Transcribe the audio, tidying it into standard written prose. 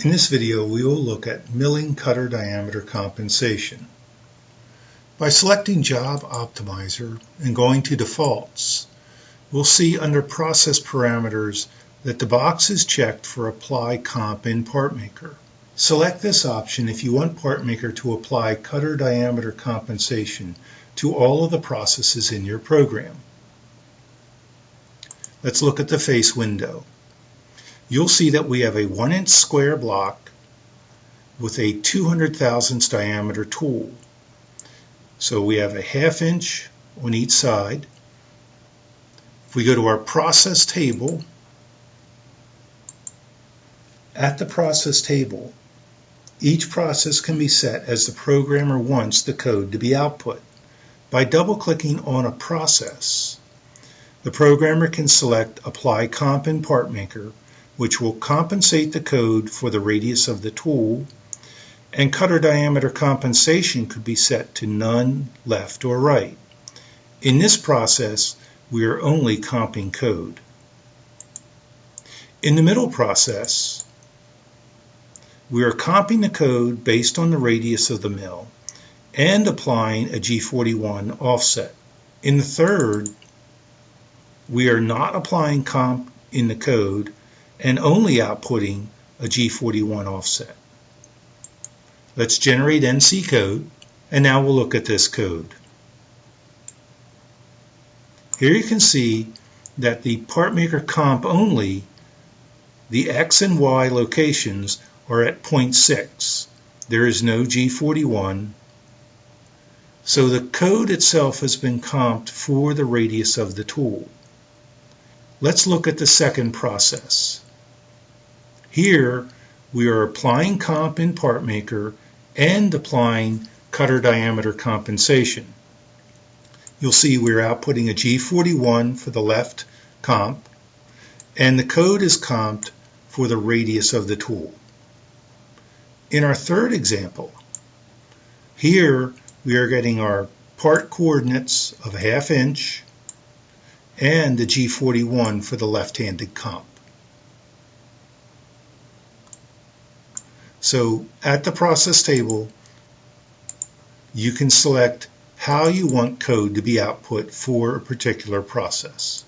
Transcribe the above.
In this video, we will look at milling cutter diameter compensation. By selecting Job Optimizer and going to Defaults, we'll see under Process Parameters that the box is checked for Apply Comp in PartMaker. Select this option if you want PartMaker to apply cutter diameter compensation to all of the processes in your program. Let's look at the face window. You'll see that we have a 1-inch square block with a 200 thousandths diameter tool. So we have a 1/2 inch on each side. If we go to our process table, at the process table, each process can be set as the programmer wants the code to be output. By double-clicking on a process, the programmer can select Apply Comp in PartMaker, which will compensate the code for the radius of the tool, and cutter diameter compensation could be set to none, left, or right. In this process, we are only comping code. In the middle process, we are comping the code based on the radius of the mill and applying a G41 offset. In the third, we are not applying comp in the code and only outputting a G41 offset. Let's generate NC code, and now we'll look at this code. Here you can see that the PartMaker comp only, the X and Y locations are at 0.6. There is no G41, so the code itself has been comped for the radius of the tool. Let's look at the second process. Here, we are applying comp in PartMaker and applying cutter diameter compensation. You'll see we're outputting a G41 for the left comp, and the code is comped for the radius of the tool. In our third example, here we are getting our part coordinates of a 1/2 inch and the G41 for the left-handed comp. So at the process table, you can select how you want code to be output for a particular process.